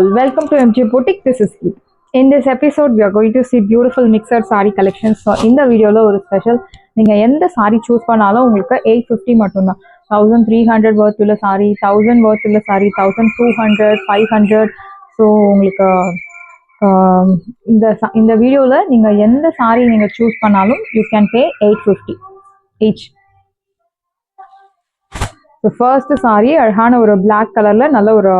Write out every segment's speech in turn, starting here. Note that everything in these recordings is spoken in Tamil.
all, welcome to MG Boutique. This is Keith. In this episode, we are going to see beautiful mixed saree collections. So, in the video, ஒரு ஸ்பெஷல் நீங்கள் எந்த saree சூஸ் பண்ணாலும் உங்களுக்கு 850 மட்டும்தான். 1300 worth உள்ள saree, 1000 worth உள்ள saree, 1200, 500. ஸோ உங்களுக்கு இந்த வீடியோவில் நீங்கள் எந்த saree நீங்கள் சூஸ் பண்ணாலும் you can pay 850 each. So first saree அழகான ஒரு பிளாக் கலரில் நல்ல ஒரு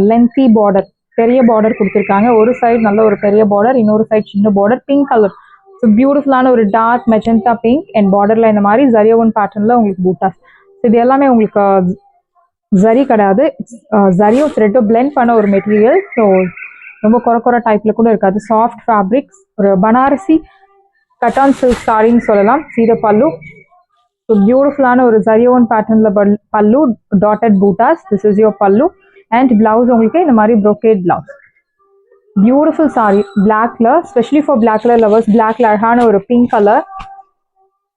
லென்த்தி பார்டர், பெரிய பார்டர் கொடுத்துருக்காங்க. ஒரு சைடு நல்ல ஒரு பெரிய பார்டர், இன்னொரு சைடு சின்ன பார்டர், பிங்க் கலர். ஸோ பியூட்டிஃபுல்லான ஒரு டார்க் மெஜெண்டா பிங்க் அண்ட் பார்டரில் இந்த மாதிரி ஜரியோவன் பேட்டர்னில் உங்களுக்கு பூட்டாஸ். ஸோ இது எல்லாமே உங்களுக்கு ஜரி கிடையாது, ஜரியோ த்ரெட்டோ பிளெண்ட் பண்ண ஒரு மெட்டீரியல். ஸோ ரொம்ப குறை டைப்பில் கூட இருக்காது. சாஃப்ட் ஃபேப்ரிக்ஸ், ஒரு பனாரசி கட்டான் சில்க் சாரின்னு சொல்லலாம். சீத பல்லு. ஸோ பியூட்டிஃபுல்லான ஒரு ஜரியோவன் பேட்டர்னில் pallu, dotted buttas. This is your pallu. And blouse உங்களுக்கு இந்த மாதிரி ப்ரோகேட் பிளவுஸ். பியூட்டிஃபுல் சாரி பிளாக்ல, specially for black colour lovers. பிளாக்ல அழகான ஒரு பிங்க் கலர்,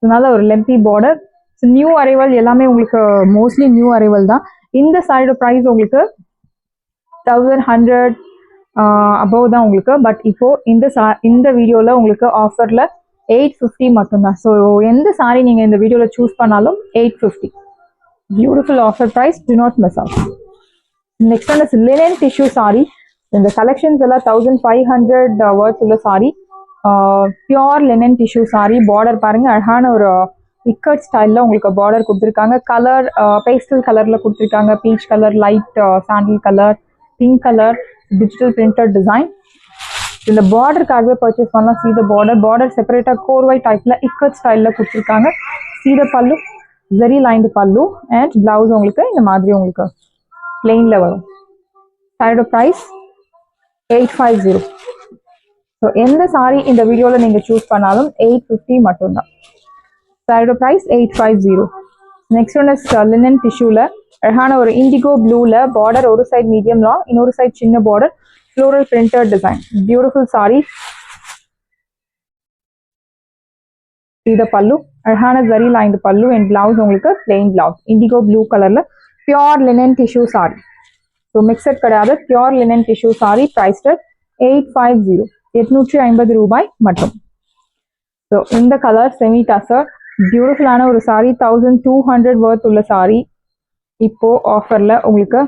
நல்ல ஒரு lengthy border. So new arrival எல்லாமே உங்களுக்கு மோஸ்ட்லி நியூ அரைவல் தான். இந்த சாரியோட ப்ரைஸ் உங்களுக்கு 1100 அபவ் தான் உங்களுக்கு. பட் இப்போ இந்த வீடியோவில் உங்களுக்கு ஆஃபரில் 850 மட்டும்தான். ஸோ எந்த சாரி நீங்கள் இந்த வீடியோவில் சூஸ் பண்ணாலும் 850. Beautiful offer price, do not miss out. Next one is linen tissue sari. இந்த கலெக்ஷன்ஸ் எல்லாம் 1500 வர்த் உள்ள sari. Pure linen tissue sari. Border பாருங்க, அழகான ஒரு இக்கட் ஸ்டைலில் உங்களுக்கு பார்டர் கொடுத்துருக்காங்க. கலர் பேஸ்டல் கலரில் கொடுத்துருக்காங்க. பீச் கலர், லைட் சாண்டில் colour, pink colour, digital printed design. இந்த பார்டருக்காகவே பர்ச்சேஸ் பண்ணலாம். சீத பார்டர் செப்பரேட்டாக கோர்வை டைப்பில் இக்கட் ஸ்டைலில் கொடுத்துருக்காங்க. சீத பல்லு, ஜெரி லைன்டு பல்லு அண்ட் பிளவுஸ் உங்களுக்கு இந்த மாதிரி உங்களுக்கு பிளெயின்ல வரும். சாரியோட ப்ரைஸ் 850. ஸோ எந்த சாரி இந்த வீடியோவில் நீங்கள் சூஸ் பண்ணாலும் 850 மட்டும்தான். சாரியோட price 850. Next one is linen டிஷ்யூவில் அழகான ஒரு இண்டிகோ ப்ளூவில் பார்டர், ஒரு சைடு மீடியம் லாங், இன்னொரு சைடு சின்ன border, floral printed design. Beautiful sari. இந்த பல்லு அழகான zari lined pallu and blouse உங்களுக்கு பிளெயின் பிளவுஸ், இண்டிகோ ப்ளூ கலரில். Pure linen tissue sari. So mixed கிடையாது, pure linen tissue sari. Priced 850, 850 ரூபாய் மட்டும். ஸோ இந்த கலர் செமி டசர் பியூட்டிஃபுல்லான ஒரு சாரி. 1200 வர்த் உள்ள சாரி. இப்போ ஆஃபரில் உங்களுக்கு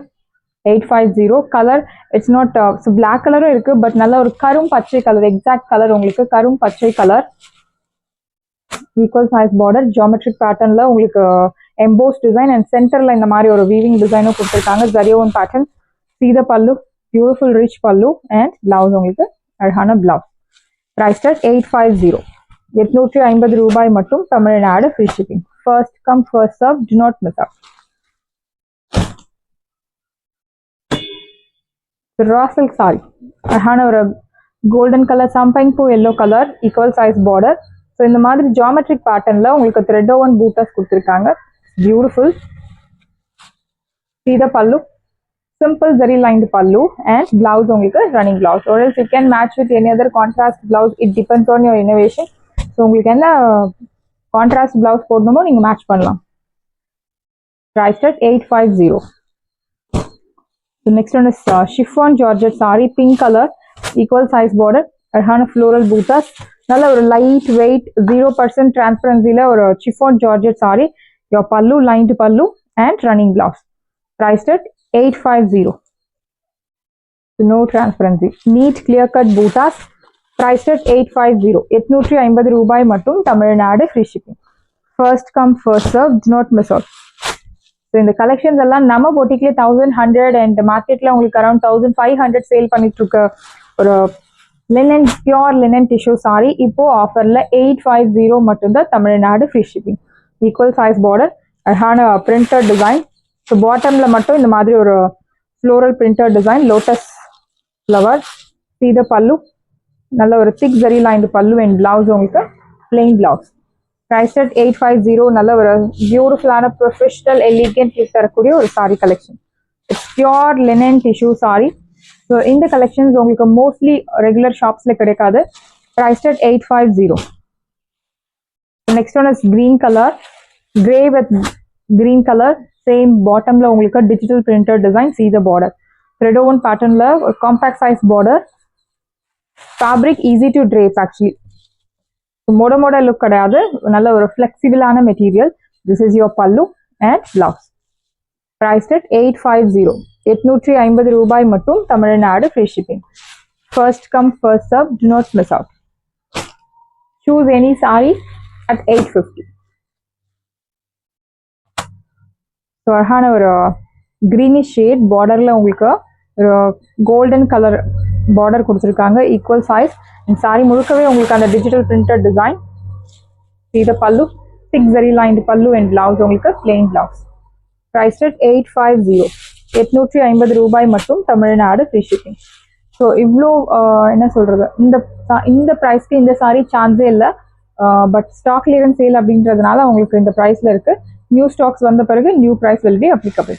850. Colour it's not so black கலரும் இருக்குது, பட் நல்ல ஒரு கரும் பச்சை கலர், எக்ஸாக்ட் கலர் உங்களுக்கு கரும் பச்சை colour. Equal size border, geometric பேட்டர்னில் உங்களுக்கு எம்போஸ் டிசைன் அண்ட் சென்டரில் இந்த மாதிரி ஒரு வீவிங் டிசைனும் கொடுத்துருக்காங்க. ஜரியோவன் பேட்டர்ன். சீத pallu, beautiful rich pallu and blouse உங்களுக்கு அழகான பிளவுஸ். ப்ரைஸ் 850, 850 ரூபாய் மட்டும். Tamil Nadu free shipping. First come first serve, do not miss out. Raw silk sari. அழகான ஒரு கோல்டன் கலர், சம்பைன்பூ yellow colour, equal size border. So இந்த மாதிரி ஜியோமெட்ரிக் பேட்டர்னில் உங்களுக்கு த்ரெட் ஓவன் பூட்டஸ் கொடுத்துருக்காங்க. பியூட்டிஃபுல். சீத பல்லு, simple zari lined pallu and blouse உங்களுக்கு running blouse. or else you can match with any other contrast blouse. It depends on your innovation. So உங்களுக்கு என்ன கான்ட்ராஸ்ட் பிளவுஸ் போடணுமோ நீங்கள் மேட்ச் பண்ணலாம். Price 850. Next one is chiffon georgette sari. Pink colour, equal size border, அழகான ஃப்ளோரல் பூட்டாஸ். நல்ல ஒரு லைட் வெயிட் 0% டிரான்ஸ்பரன்சியில் ஒரு chiffon georgette sari. Your pallu, lined pallu and running blouse. Price 850. No transparency. Neat clear cut buttas. Price 850, 850 ரூபாய் மட்டும். Tamil Nadu free shipping. First come first serve, do not miss out. So இந்த கலெக்ஷன்ஸ் எல்லாம் நம்ம போட்டிக்லேயே 1100 அண்ட் மார்க்கெட்டில் உங்களுக்கு அரௌண்ட் 1500 சேல் பண்ணிட்டு இருக்க ஒரு linen, pure linen tissue sorry. இப்போ ஆஃபரில் 850 மட்டும்தான். Tamil Nadu free shipping. Equal size border, அழகான பிரிண்டட் டிசைன். ஸோ பாட்டமில் மட்டும் இந்த மாதிரி ஒரு floral printed design, lotus flower. சீத பல்லு, நல்ல ஒரு திக் zari lined pallu and blouse உங்களுக்கு பிளெயின் பிளவுஸ். ப்ரைஸ் 850. நல்ல ஒரு பியூட்டிஃபுல்லான ப்ரொஃபஷனல் எலிகென்ட் லுக் தரக்கூடிய ஒரு sorry collection. It's pure linen tissue sari. So இந்த கலெக்ஷன்ஸ் உங்களுக்கு மோஸ்ட்லி ரெகுலர் ஷாப்ஸில் கிடைக்காது. Price 850. Next one is green colour, grey with green colour. Same பாட்டம்ல உங்களுக்கு டிஜிட்டல் பிரிண்டட் டிசைன். சீத பார்டர். thread-woven patternல ஒரு compact size border. Fabric easy to drape actually. மோட லுக் கிடையாது, நல்ல ஒரு ஃப்ளெக்சிபிளான material. This is your pallu and blouse. priced at 850. 850 ரூபாய் மட்டும், Tamil Nadu free shipping. First come first serve, do not miss out. Choose any saree at 850. So அழகான ஒரு க்ரீனிஷ் ஷேட் பார்டரில் உங்களுக்கு ஒரு கோல்டன் கலர் பார்டர் கொடுத்துருக்காங்க, ஈக்குவல் சைஸ். இந்த சாரி முழுக்கவே உங்களுக்கு அந்த டிஜிட்டல் பிரிண்டட் டிசைன். இது பல்லு, 6 zari lined பல்லு அண்ட் பிளவுஸ் உங்களுக்கு பிளெயின் பிளவுஸ். priced at 850. 850 ரூபாய் மட்டும், தமிழ்நாடு ஃப்ரீ ஷிப்பிங். ஸோ இவ்வளோ என்ன சொல்கிறது, இந்த ப்ரைஸ்க்கு இந்த சாரி சான்ஸே இல்லை. பட் ஸ்டாக் கிளியரன்ஸ் சேல் அப்படின்றதுனால உங்களுக்கு இந்த ப்ரைஸில் இருக்குது. நியூ ஸ்டாக்ஸ் வந்த பிறகு new price will be applicable.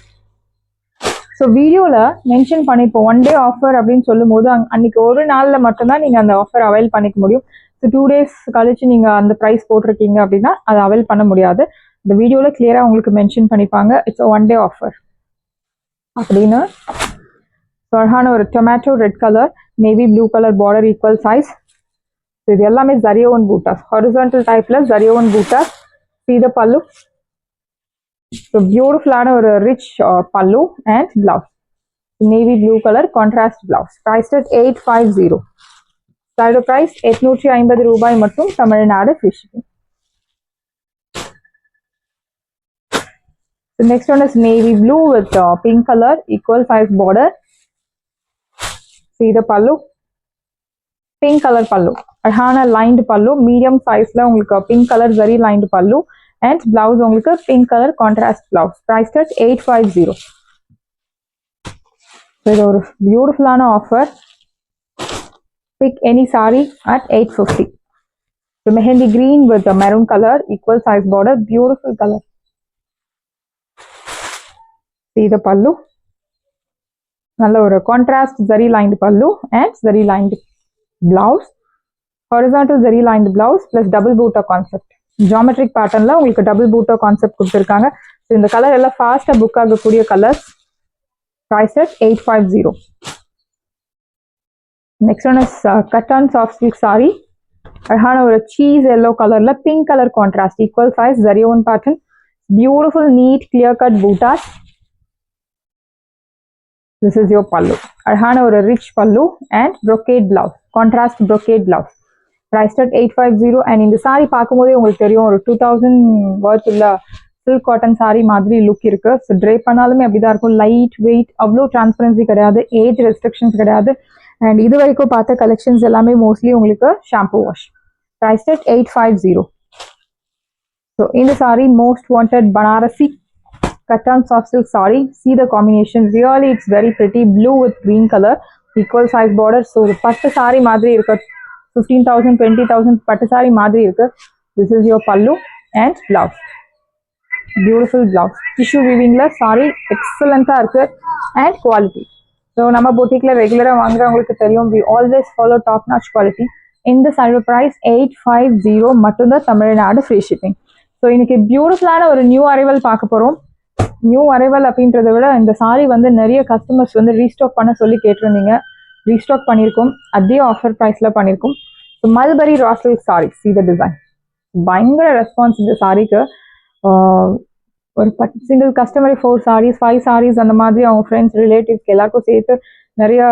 So வீடியோவில் மென்ஷன் பண்ணிப்போம் 1 day ஆஃபர் அப்படின்னு சொல்லும் போது அன்னைக்கு ஒரு நாளில் மட்டும்தான் நீங்கள் அந்த ஆஃபர் அவைல் பண்ணிக்க முடியும். ஸோ 2 days கழிச்சு நீங்கள் அந்த ப்ரைஸ் போட்டிருக்கீங்க அப்படின்னா அதை அவைல் பண்ண முடியாது. இந்த வீடியோவில் கிளியராக உங்களுக்கு மென்ஷன் பண்ணிப்பாங்க இட்ஸ் 1 day ஆஃபர் அப்படின்னு. அழகான ஒரு tomato red colour, navy blue colour border, equal size. இது எல்லாமே ஜரியோவன் பூட்டாஸ், ஹாரிசான்டல் டைப்ல ஜரியோவன் buttas. see the pallu. So பியூட்டிஃபுல்லான ஒரு rich pallu and blouse, navy blue colour contrast blouse. priced at 850. Side price 850 ரூபாய் மட்டும், Tamil Nadu free shipping. The next one is navy blue with pink color, equal size border. See the pallu, pink color pallu, அழகான lined pallu, medium sizeல உங்களுக்கு pink color zari lined pallu and blouse உங்களுக்கு pink color contrast blouse. priced at 850. இது ஒரு பியூட்டிஃபுல்லான offer. pick any saree at 850. The mehendi green with the maroon color, equal size border, beautiful color. See the pallu, நல்ல ஒரு contrast zari lined pallu and zari lined blouse. Horizontal zari lined blouse plus double buta concept. Geometric பேட்டர்னில் உங்களுக்கு டபுள் பூட்டா கான்செப்ட் கொடுத்துருக்காங்க. ஸோ இந்த கலர் எல்லாம் ஃபாஸ்ட்டாக புக் ஆகக்கூடிய colours. priced at 850. Next one is Kattan soft silk sari. அழகான ஒரு சீஸ் எல்லோ கலரில் pink colour contrast, equal size zari woven pattern, beautiful neat clear cut butas. This is your pallu. அழகான ஒரு rich pallu and brocade blouse, contrast brocade blouse. priced at 850. and இந்த சாரி பார்க்கும்போதே உங்களுக்கு தெரியும் ஒரு 2000 worth உள்ள சில்க் காட்டன் சாரி மாதிரி லுக் இருக்கு. ஸோ ட்ரேப் பண்ணாலுமே அப்படிதான் இருக்கும். லைட் வெயிட், அவ்வளோ டிரான்ஸ்பரன்சி கிடையாது, ஏஜ் ரெஸ்ட்ரிக்ஷன்ஸ் கிடையாது. அண்ட் இது வரைக்கும் பார்த்த கலெக்ஷன்ஸ் எல்லாமே மோஸ்ட்லி உங்களுக்கு shampoo wash. priced at 850. So இந்த sari most wanted Banarasi Kattan soft silk saree. See the combination, really it's very pretty, blue with green color, equal size border. So பட்டு saree மாதிரி இருக்கு, 15,000 20,000 பட்டு saree மாதிரி இருக்கு. This is your pallu and blouse, beautiful blouse. Tissue weavingல saree excellent-ஆ இருக்கு and quality. So நம்ம boutique-ல ரெகுலரா வாங்குறவங்களுக்கு தெரியும், we always follow top notch quality. இந்த saree price 850 மட்டும்தான், தமிழ்நாடு ஃப்ரீ ஷிப்பிங். ஸோ இன்னைக்கு பியூட்டிஃபுல்லான ஒரு நியூ அரைவல் பார்க்க போறோம். நியூ அரைவல் அப்படின்றத விட இந்த சாரி வந்து நிறைய கஸ்டமர்ஸ் வந்து ரீஸ்டாக் பண்ண சொல்லி கேட்டிருந்தீங்க. ரீஸ்டாக் பண்ணியிருக்கோம், அதே ஆஃபர் ப்ரைஸில் பண்ணியிருக்கோம். So mulberry raw silk sari, see the design. பயங்கர ரெஸ்பான்ஸ் இந்த சாரிக்கு. ஒரு சிங்கிள் கஸ்டமர் 4 sarees 5 sarees அந்த மாதிரி அவங்க ஃப்ரெண்ட்ஸ் ரிலேட்டிவ்ஸ்க்கு எல்லாருக்கும் சேர்த்து நிறைய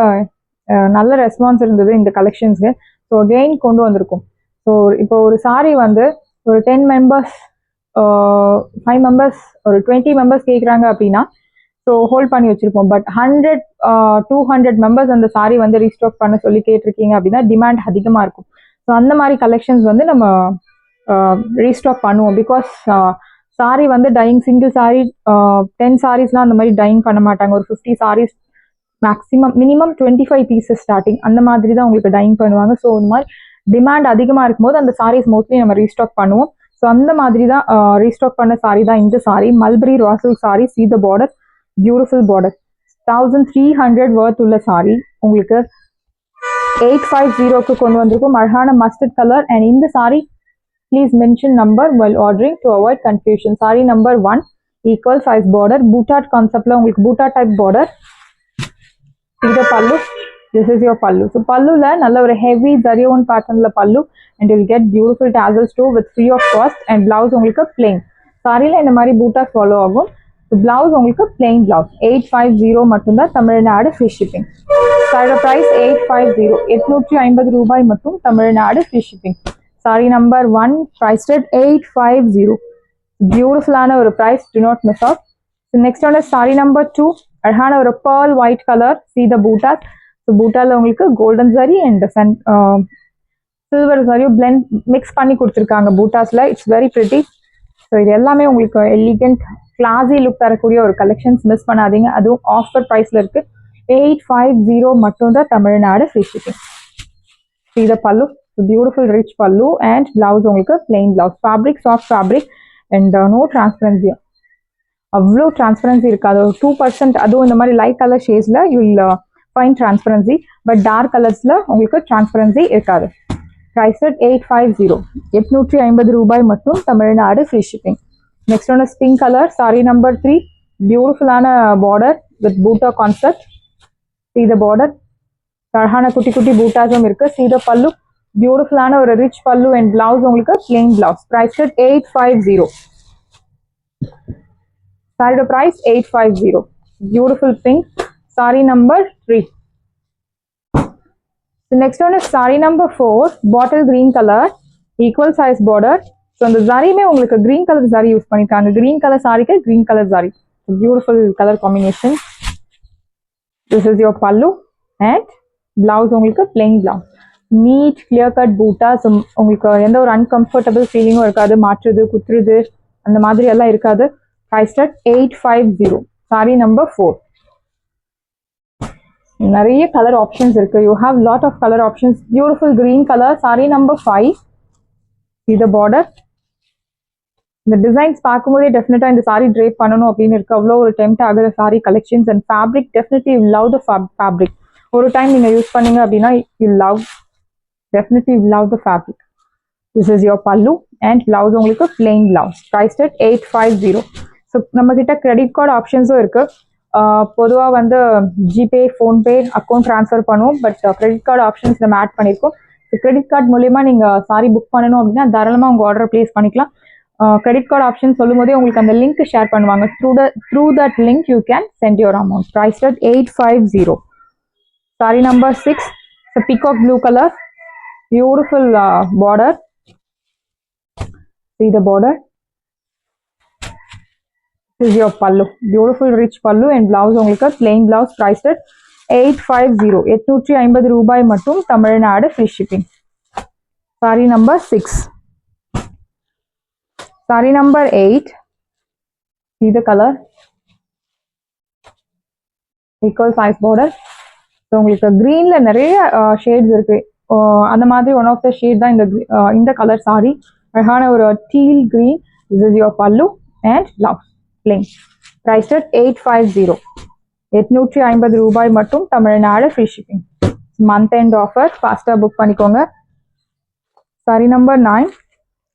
நல்ல ரெஸ்பான்ஸ் இருந்தது இந்த கலெக்ஷன்ஸ்க்கு. ஸோ அகெயின் கொண்டு வந்திருக்கோம். ஸோ இப்போ ஒரு சாரி வந்து ஒரு 10 members 5 members ஒரு 20 members கேட்குறாங்க அப்படின்னா ஸோ ஹோல்ட் பண்ணி வச்சிருப்போம். பட் 100 200 members அந்த சாரி வந்து ரீஸ்டாக் பண்ண சொல்லி கேட்டிருக்கீங்க அப்படின்னா டிமாண்ட் அதிகமாக இருக்கும். ஸோ அந்த மாதிரி கலெக்ஷன்ஸ் வந்து நம்ம ரீஸ்டாக் பண்ணுவோம். பிகாஸ் சாரி வந்து டையிங், சிங்கிள் சாரி 10 sareesலாம் அந்த மாதிரி டையிங் பண்ண மாட்டாங்க. ஒரு 50 sarees maximum, minimum 25 pieces starting, அந்த மாதிரி தான் உங்களுக்கு டையிங் பண்ணுவாங்க. ஸோ இந்த மாதிரி டிமாண்ட் அதிகமாக இருக்கும்போது அந்த சாரீஸ் மோஸ்ட்லி நம்ம ரீஸ்டாக் பண்ணுவோம். ஸோ அந்த மாதிரி தான் ரீஸ்டாக் பண்ண சாரி தான் இந்த sari, mulberry raw silk sari. see the border, beautiful border, 1300 worth உள்ள சாரி உங்களுக்கு 850க்கு கொண்டு வந்திருக்கும். அழகான மஸ்டர்ட் கலர். அண்ட் இந்த sari please mention number while ordering to avoid confusion. Sari number 1, equal size border, பூட்டாட் கான்செப்ட்ல உங்களுக்கு buta type border. See the pallu. This is your pallu. So pallu la nalla or heavy zari one pattern la pallu, and you'll get beautiful tassels too with free of cost, and blouse உங்களுக்கு plain. Saree la இந்த மாதிரி bootas follow ஆகும். So blouse உங்களுக்கு plain blouse. 850 மட்டும் தான் Tamil Nadu free shipping. Saree price 850. 850 ரூபாய் மட்டும் Tamil Nadu free shipping. Saree number 1 priced at 850. Beautiful ஆன ஒரு price, do not miss out. So next one is saree number 2. அழகான ஒரு pearl white color. See the bootas. So bootaல உங்களுக்கு golden zari and silver zari blend mix பண்ணி கொடுத்திருக்காங்க bootasல. It's very pretty. So இது எல்லாமே உங்களுக்கு elegant classy look தரக்கூடிய ஒரு collections, மிஸ் பண்ணாதீங்க. அதுவும் ஆஃபர் பிரைஸ்ல இருக்கு. 850 மட்டும் தான் Tamil Nadu free shipping. See the pallu. Beautiful rich pallu and blouse உங்களுக்கு plain blouse. Fabric soft fabric and no transparency. அவ்வளோ டிரான்ஸ்பரன்சி இருக்காது. 2% அதுவும் இந்த மாதிரி லைட் கலர் ஷேட்ஸில் you will fine transparency, but dark கலர்ஸில் உங்களுக்கு டிரான்ஸ்பரன்சி இருக்காது. Price at 850. 850 ரூபாய் மட்டும் Tamil Nadu free shipping. Next one is pink colour. Sorry number 3. பியூட்டிஃபுல்லான border with Buta concept. See the border. அழகான குட்டி குட்டி பூட்டாஸும் இருக்கு. See the pallu. பியூட்டிஃபுல்லான ஒரு ரிச் பல்லு அண்ட் பிளவுஸ் உங்களுக்கு plain blouse. Price at 850. Saree price 850. Beautiful pink. Saree number 3. The next one is saree number 4. Bottle green color. Equal size border. So இந்த சாரியுமே உங்களுக்கு green color saree யூஸ் பண்ணிருக்காங்க. Green color சாரிக்கு green color saree. Beautiful color combination. This is your pallu and blouse உங்களுக்கு plain blouse. Neat clear cut bootas. உங்களுக்கு எந்த ஒரு uncomfortable feelingம் இருக்காது. மாற்றுது குத்துறது அந்த மாதிரி எல்லாம் இருக்காது. Price at 850. Saree number 4. நிறைய கலர் ஆப்ஷன்ஸ் இருக்கு. You have lot of color options. Beautiful green color. Saree number 5. See the border. இந்த டிசைன்ஸ் பார்க்கும்போதே டெஃபினட்டா இந்த சாரி ட்ரேப் பண்ணணும் அப்படின்னு இருக்கு. அவ்வளோ ஒரு டெம்ப்ட் ஆகுற sorry collections and fabric definitely love the fabric. ஒரு டைம் நீங்க யூஸ் பண்ணீங்க அப்படின்னா definitely love the fabric. This is your pallu and blouse உங்களுக்கு plain blouse. Priced at 850. So நம்ம கிட்ட கிரெடிட் கார்டு ஆப்ஷன்ஸும் இருக்கு. பொதுவாக வந்து ஜிபே ஃபோன்பே அக்கௌண்ட் ட்ரான்ஸ்ஃபர் பண்ணுவோம், பட் கிரெடிட் கார்டு ஆப்ஷன்ஸ் நம்ம ஆட் பண்ணியிருக்கோம். ஸோ கிரெடிட் கார்டு மூலியமா நீங்கள் சாரி புக் பண்ணணும் அப்படின்னா தாராளமாக உங்கள் ஆர்டர் பிளேஸ் பண்ணிக்கலாம். கிரெடிட் கார்டு ஆப்ஷன் சொல்லும் போதே உங்களுக்கு அந்த லிங்க் ஷேர் பண்ணுவாங்க. Through that link you can send your amount. Priced at 850. Saree number 6. It's a peacock blue color. Beautiful border. See the border. This is your pallu. Beautiful rich pallu and blouse உங்களுக்கு plain blouse. Priced at 850. 850 ரூபாய் மட்டும் Tamil Nadu free shipping. Saree number 6. Saree number 8. See the color. Equal size border. So உங்களுக்கு greenல நிறைய shades இருக்கு. அந்த மாதிரி ஒன் ஆஃப் த ஷேட் தான் இந்த கலர் சாரி. அழகான ஒரு teal green. This is your pallu and blouse plain. Price at 850. 850 ரூபாய் மட்டும் Tamil Nadu free shipping. Month end offer, ஃபாஸ்ட்டாக புக் பண்ணிக்கோங்க. சாரி நம்பர் 9.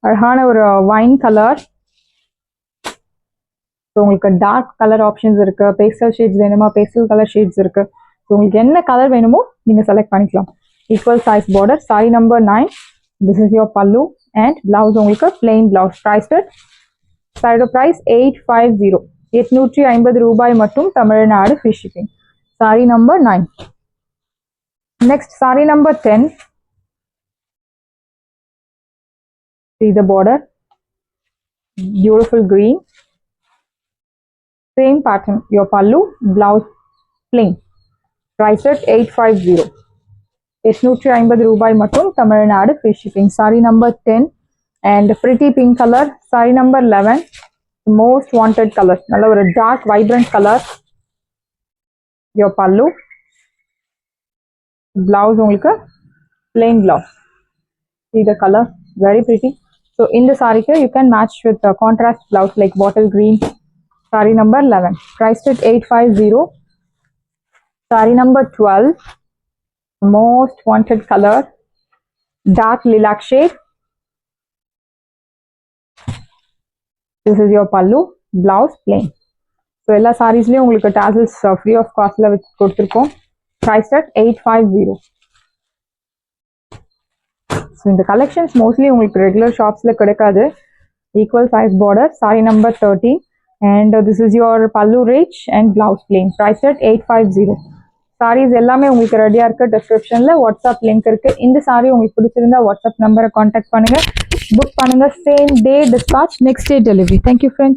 அழகான ஒரு வைன் கலர். ஸோ உங்களுக்கு டார்க் கலர் ஆப்ஷன்ஸ் இருக்கு. பேஸ்டல் ஷேட்ஸ் வேணுமா, பேஸ்டல் கலர் ஷேட்ஸ் இருக்கு. ஸோ உங்களுக்கு என்ன கலர் வேணுமோ நீங்க செலக்ட் பண்ணிக்கலாம். Equal size border. Saree number 9. This is your pallu and blouse உங்களுக்கு plain blouse. Priced at saree price 850. 850 ரூபாய் மட்டும் Tamil Nadu free shipping. Saree number 9. Next saree number 10. See the border. Beautiful green. Same pattern. Your pallu, blouse plain. Priced at 850. 850 ரூபாய் மட்டும் Tamil Nadu free shipping. Sorry number 10 and pretty pink colour. Sorry number 11. Most wanted colour. நல்ல ஒரு டார்க் வைப்ரண்ட் கலர். யோர் பல்லு, பிளவுஸ் உங்களுக்கு plain blouse. See the color, very pretty. So இந்த சாரிக்கு you can match with the contrast blouse like bottle green. Saree number 11. Priced at 850. Saree number 12. Most wanted color, dark lilac shade. This is your pallu, blouse plain. So எல்லா sareesலயும் உங்களுக்கு tassels free of costல கொடுத்திருக்கோம். priced at 850. ஸோ இந்த கலெக்ஷன்ஸ் மோஸ்ட்லி உங்களுக்கு ரெகுலர் ஷாப்ஸில் கிடைக்காது. Equal size border, saree number 30, and this is your pallu rich and blouse plain, priced at 850. sarees எல்லாமே உங்களுக்கு ரெடியாக இருக்குது. டிஸ்கிரிப்ஷனில் வாட்ஸ்அப் லிங்க் இருக்குது. இந்த saree உங்களுக்கு பிடிச்சிருந்தா வாட்ஸ்அப் நம்பரை காண்டாக்ட் பண்ணுங்கள், புக் பண்ணுங்கள். Same day dispatch, next day delivery. Thank you friends.